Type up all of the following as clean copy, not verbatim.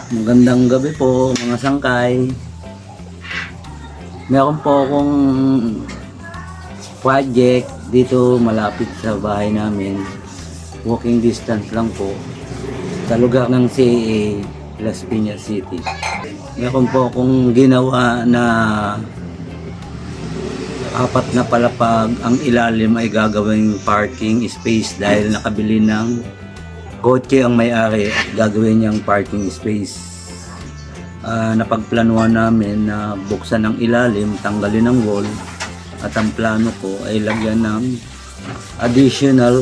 Magandang gabi po mga sangkay. Meron po akong project dito malapit sa bahay namin. Walking distance lang po sa lugar ng CA, Las Piñas City. Meron po akong ginawa na apat na palapag. Ang ilalim ay gagawing parking space dahil nakabili ng kotse ang may-ari at gagawin niyang parking space. Napagplanuhan namin na buksan ang ilalim, tanggalin ang wall, at ang plano ko ay lagyan ng additional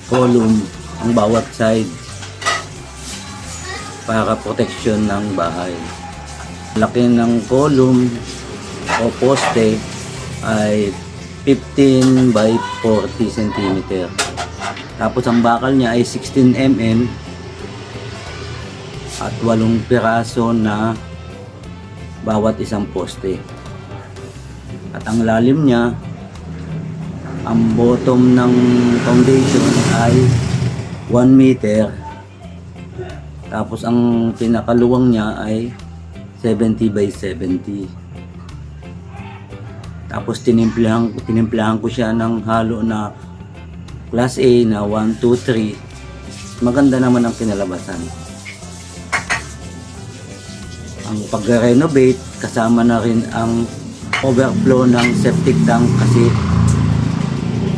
column ang bawat side para protection ng bahay. Laki ng column o poste ay 15 by 40 cm. Tapos ang bakal niya ay 16 mm at 8 piraso na bawat isang poste. At ang lalim niya, ang bottom ng foundation ay 1 meter. Tapos ang pinakaluwang niya ay 70 by 70. Tapos tinimplahan ko siya ng halo na Class A na 1, 2, 3. Maganda naman ang kinalabasan. Ang pag-renovate, kasama na rin ang overflow ng septic tank kasi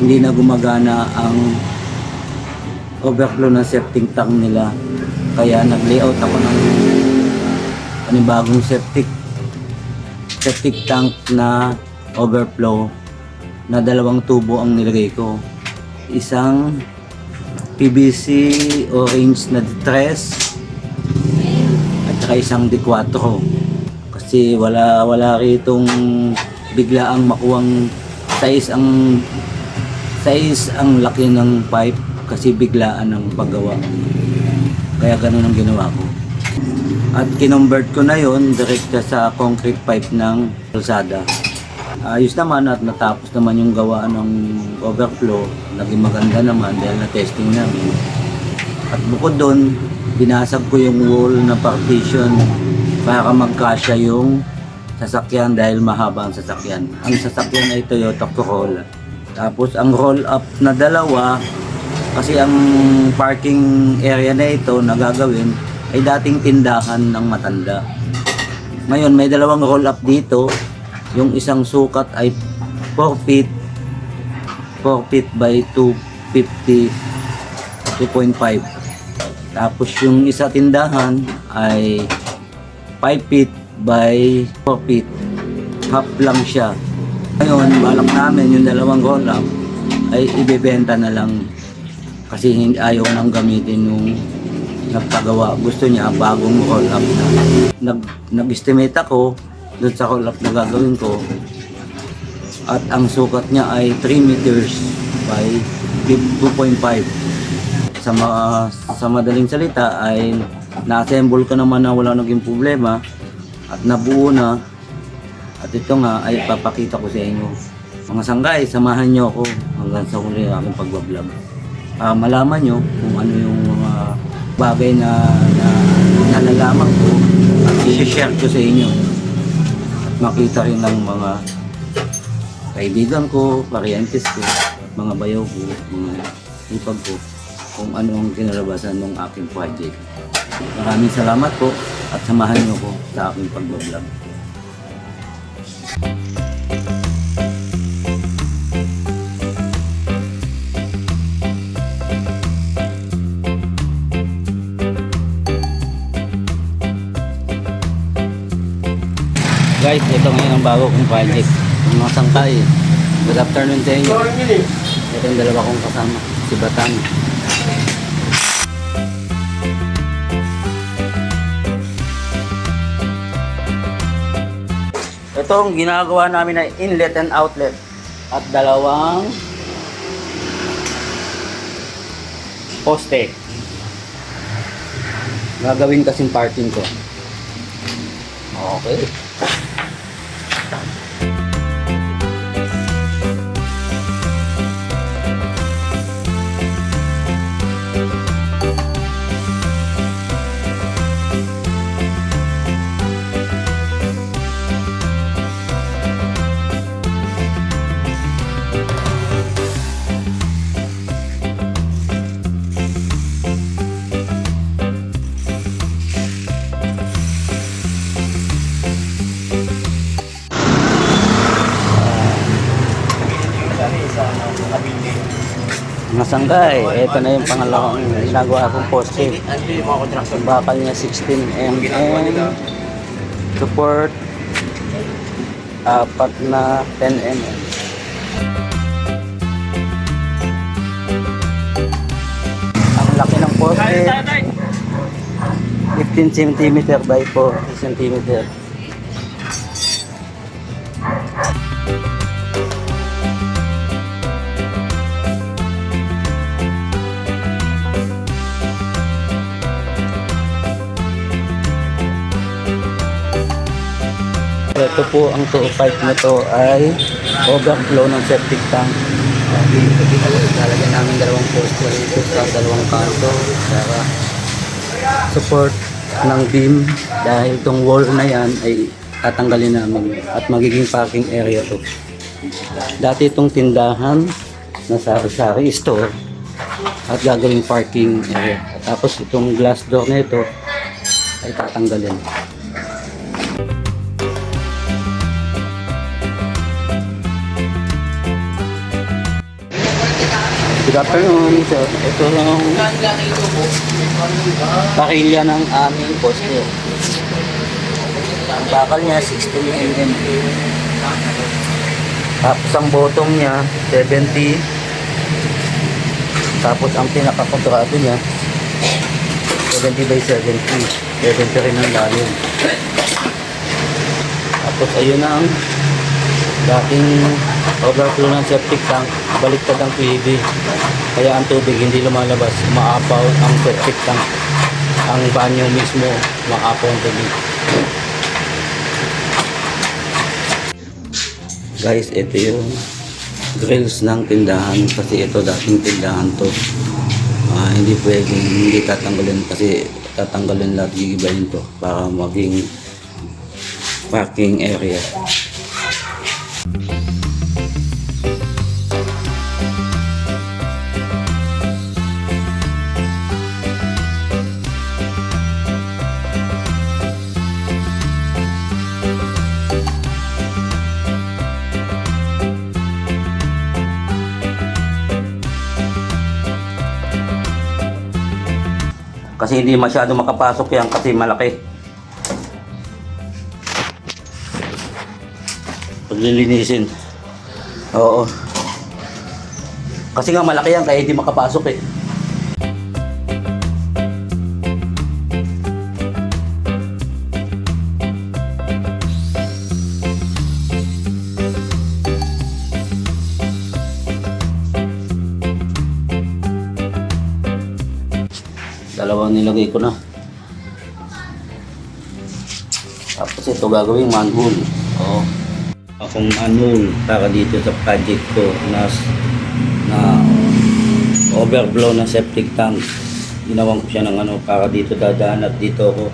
hindi na gumagana ang overflow ng septic tank nila. Kaya nag-layout ako ng panibagong septic tank na overflow na 2 tubo ang nilagay ko. Isang PVC orange na D3 at saka isang D4 kasi wala ritong biglaang makuwang size ang laki ng pipe kasi biglaan ang paggawa, kaya ganun ang ginawa ko at kinumbert ko na yon direkta sa concrete pipe ng kalsada. Ayos naman at natapos naman yung gawa ng overflow. Naging maganda naman dahil na-testing namin. At bukod doon, binasag ko yung wall na partition para magkasya yung sasakyan dahil mahaba ang sasakyan. Ang sasakyan ay Toyota Corolla. Tapos ang roll-up na 2, kasi ang parking area na ito na gagawin ay dating tindahan ng matanda. Ngayon may 2 roll-up dito. Yung isang sukat ay 4 feet by 250, 2.5. Tapos yung isa tindahan ay 5 feet by 4 feet. Half lang siya. Ngayon, balak namin yung 2 roll-up ay ibebenta na lang kasi ayaw nang gamitin yung nagpagawa. Gusto niya bagong roll-up na. Nag-estimate ako doon sa roll-up na gagawin ko at ang sukat niya ay 3 meters by 2.5. Sa madaling salita ay na-assemble ko naman na wala naging problema at nabuo na at ito nga ay papakita ko sa inyo. Mga sanggay, samahan nyo ako hanggang sa huli ng aking pagbablog. Malaman nyo kung ano yung mga bagay na nalalaman ko at i-share ko sa inyo. Makita rin ng mga kaibigan ko, parientes ko, mga bayaw ko, mga ipag ko kung ano ang kinalabasan ng aking project. Maraming salamat po at samahan niyo ko sa aking pagbablog. Guys, ito ngayon ang bago kong project. Mga sangkay. Good afternoon sa inyo. Ito yung 2 kong kasama. Si Batang. Ito ang ginagawa namin ay inlet and outlet. At 2 poste. Gagawin kasing parking ko. Okay. Sanggay, ito na yung pangalawang ginagawa kong poste. Bakal niya 16 mm, support apat na 10 mm. Ang laki ng poste, 15 cm by 4 cm. Ito po ang 205 na to ay overflow ng septic tank. Lalagyan namin dalawang poste rito sa dalawang kanto para support ng beam, dahil itong wall na yan ay tatanggalin namin at magiging parking area to. Dati itong tindahan na sari-sari store at gagawing parking area. Tapos itong glass door na ito ay tatanggalin. Good afternoon, sir. Ito yung pakilya ng aming poste. Ang bakal niya 16 mm. Tapos ang bottom niya 70. Tapos ang pinakakontrado niya 70 by 70. 70 rin ang lalim. Tapos ayun ang dating overflow ng septic tank, baliktad ang PEB. Kaya ang tubig hindi lumalabas, umaapaw ang septic tank. Ang banyo mismo, umaapaw ang tubig. Guys, ito yung grills ng tindahan kasi ito dating tindahan to. Hindi pwedeng hindi tatanggalin kasi tatanggalin lahat, gigibayin to para maging parking area. Kasi hindi masyado makapasok yan kasi malaki. Paglilinisin. Oo. Kasi nga malaki yan kaya hindi makapasok eh. Dalawang nilagay ko na. Tapos ito gagawing manhole. Oo. Akong manhole para dito sa project ko na overflow ng septic tank. Ginawan ko siya ng ano para dito dadaan at dito ako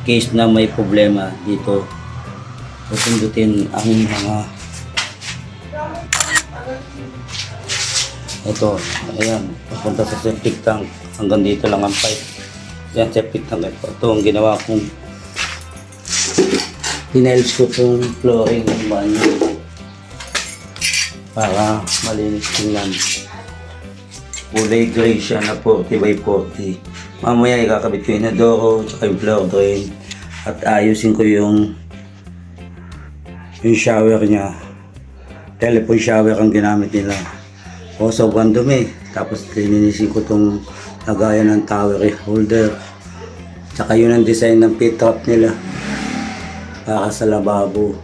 case na may problema dito. Pupundutin ang mga ito, ayan, papunta sa septic tank. Hanggang dito lang ang pipe. Yan, septic tank ito. Ito ang ginawa kong tinails ko itong flooring ng banyo para malinis tingnan. Kulay gray siya na 40 by 40. Mamaya ikakabit ko yung inodoro at yung floor drain at ayusin ko yung shower niya. Telephone shower ang ginamit nila. O sobrang dumi. Tapos lininisin ko itong lagayan ng tower holder. Tsaka yun ang design ng pit trap nila para sa lababo.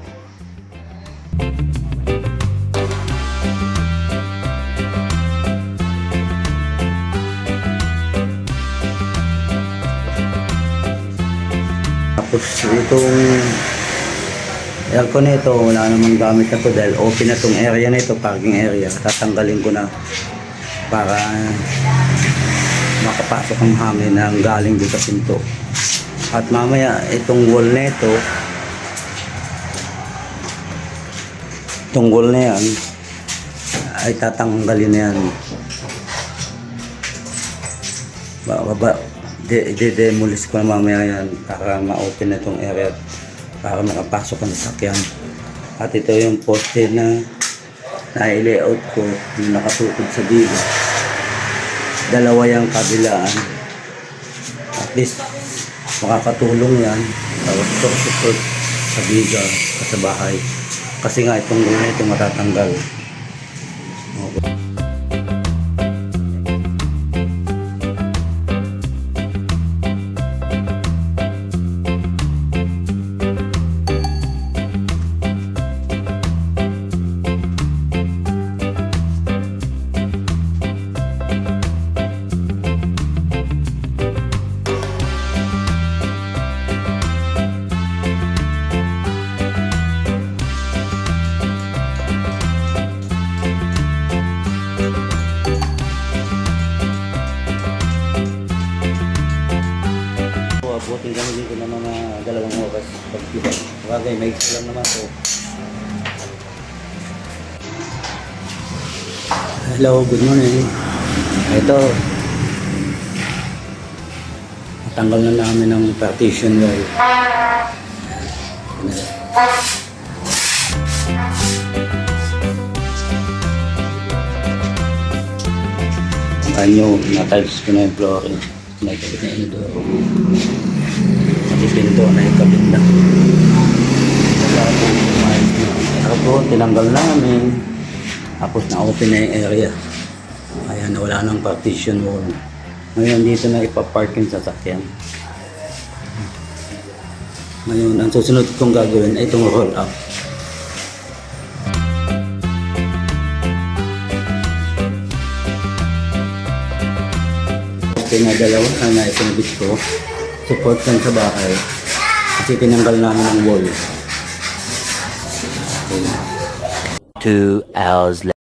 Tapos itong aircon nito, wala namang gamit na to dahil open na itong area na ito, parking area. Tatanggalin ko na para makapasok ang hangin na galing dito sa pinto. At mamaya itong wall na ito, itong wall na yan ay tatanggalin na yan. I-demolish ko na mamaya yan para ma-open na itong area para makapasok ang sasakyan. At ito yung poste na i-layout ko yung nakatukod sa bigo. dalawa yung kabilaan. At least makakatulong yan sa support sa biga at sa bahay. Kasi nga itong gulay ito matatanggal. Okay. Abutin kami dito ng mga 2 oras pagkiba. Bagay, may isa lang naman po. Hello, good morning. Ito, natanggal na namin ng partition wall. Anyo, na-tiles ko na yung flooring. Naikabit na yun doon. Pati pinto na ikabit na. Tapos tinanggal namin. Tapos na-open na yung area. Kaya nawala ng partition wall. Ngayon dito na ipaparking sasakyan. Ngayon, ang susunod kong gagawin ay itong roll up. Kaya nga dalawa na itinabit ko, support kan sa bahay kasi tinanggal namin ang wall. Okay. 2 hours later.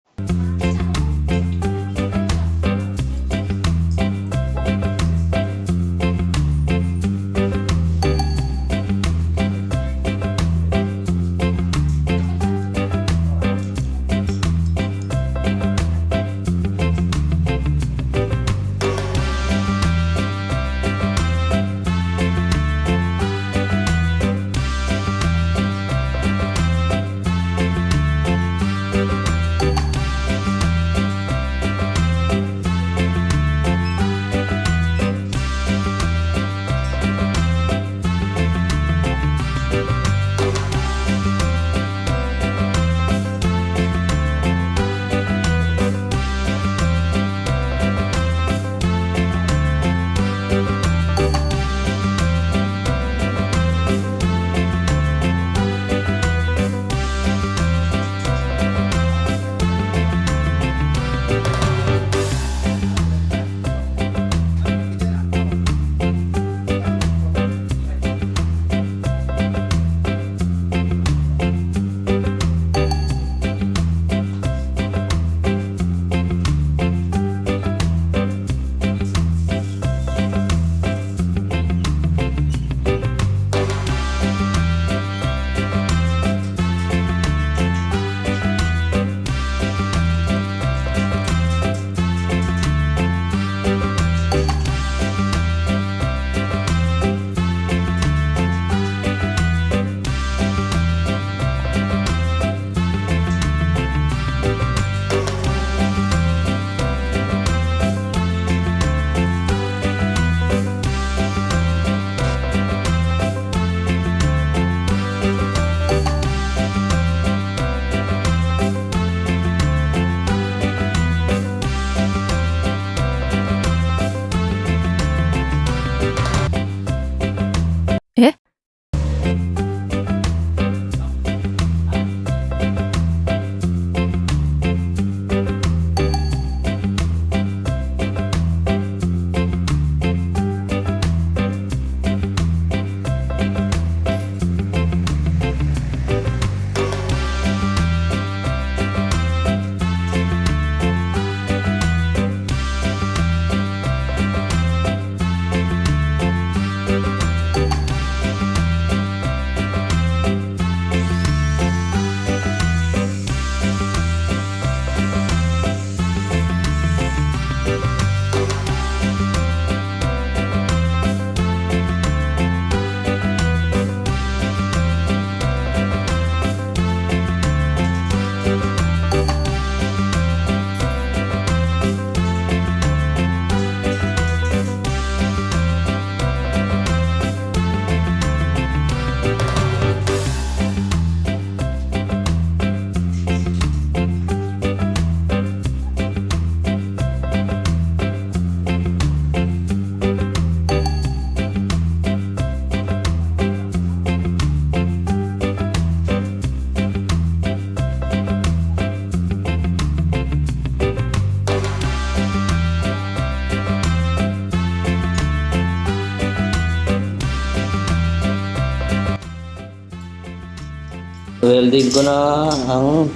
welding ko na ang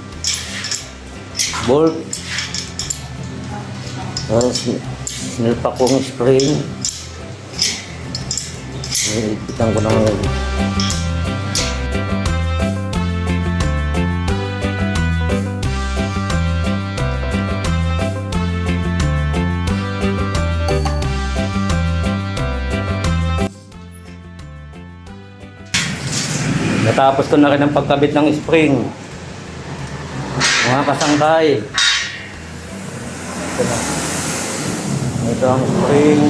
bolt. Tapos sinilpak ko ng spring. Ipitan ko na ngayon. Natapos ko na rin ang pagkabit ng spring. Mga kasangkay. Ito na. Ito ang spring,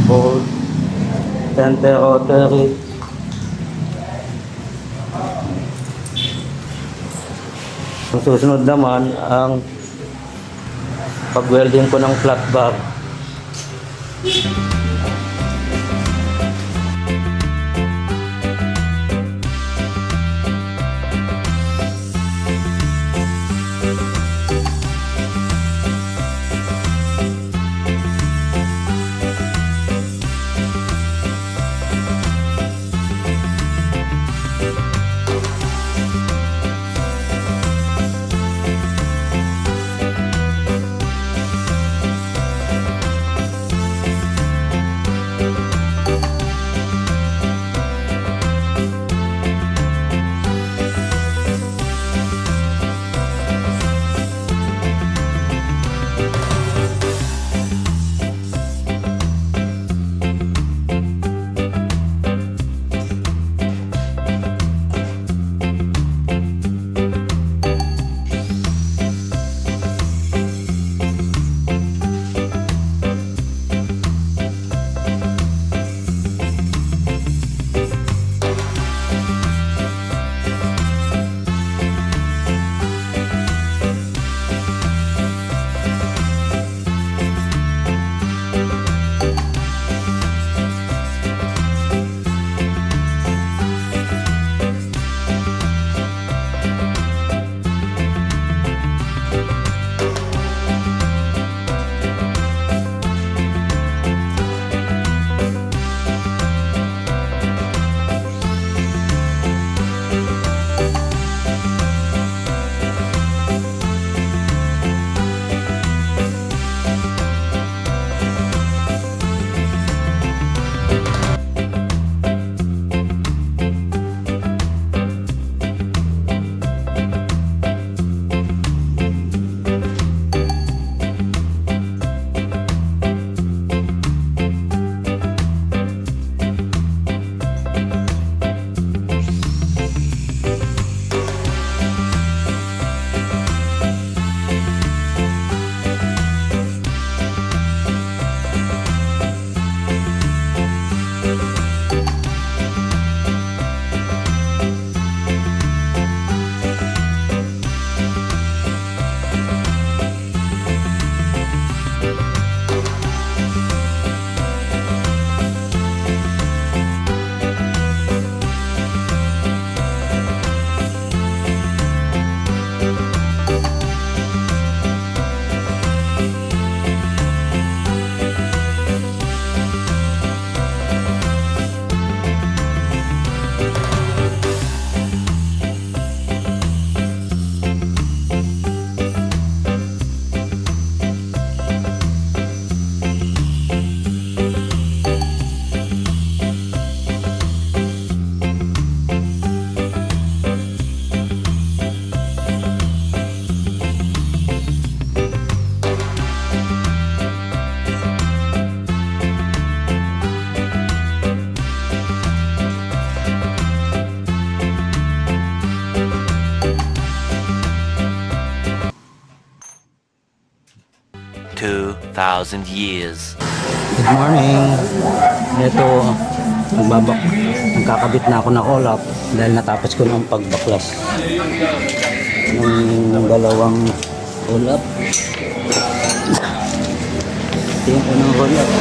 bolt, center rotary. Ang susunod naman ang pag-welding ko ng flat bar. Thousand years. Good morning. Ito, magkakabit na ako ng all-up dahil natapos ko ng pagbaklas ng dalawang all-up. Ito yung unang all-up.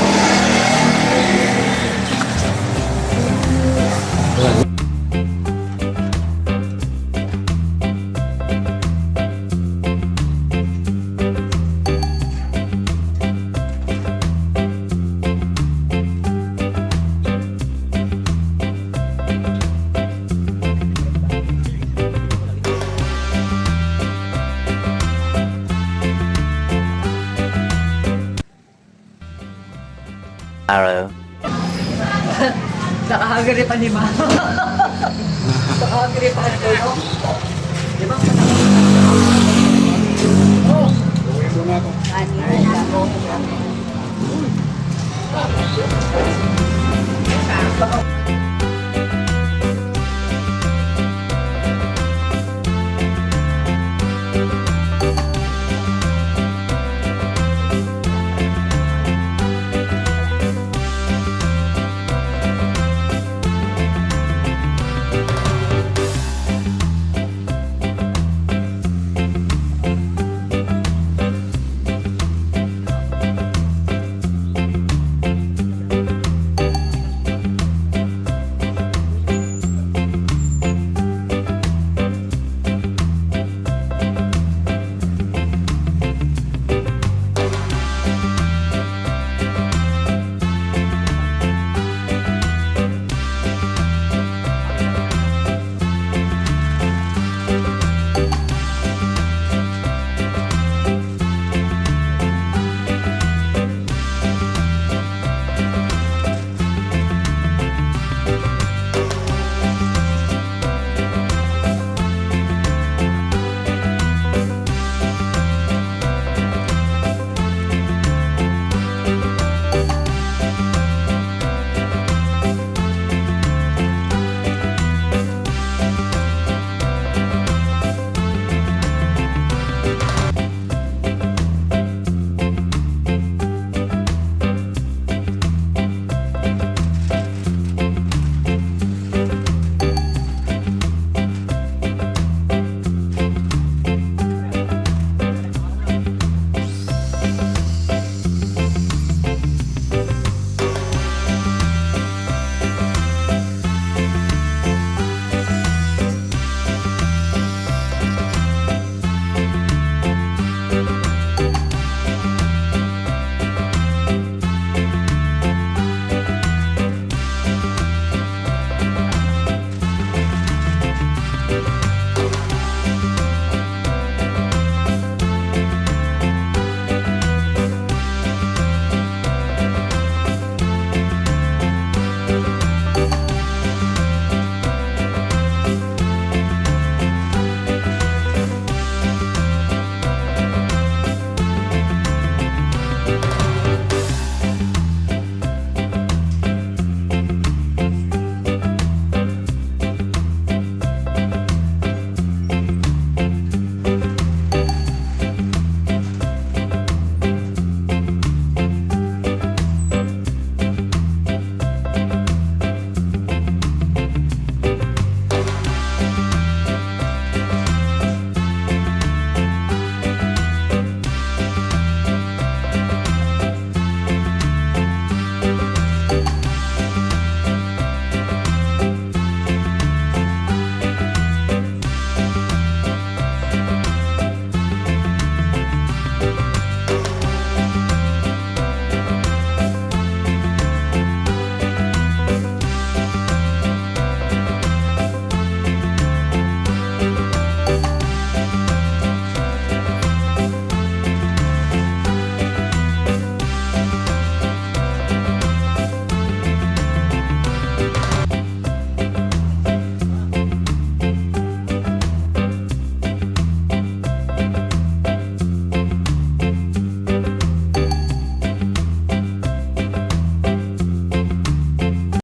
Arrow. Nakahagari pa ni Mama. Nakahagari pa ni Mama. Di ba? Oh.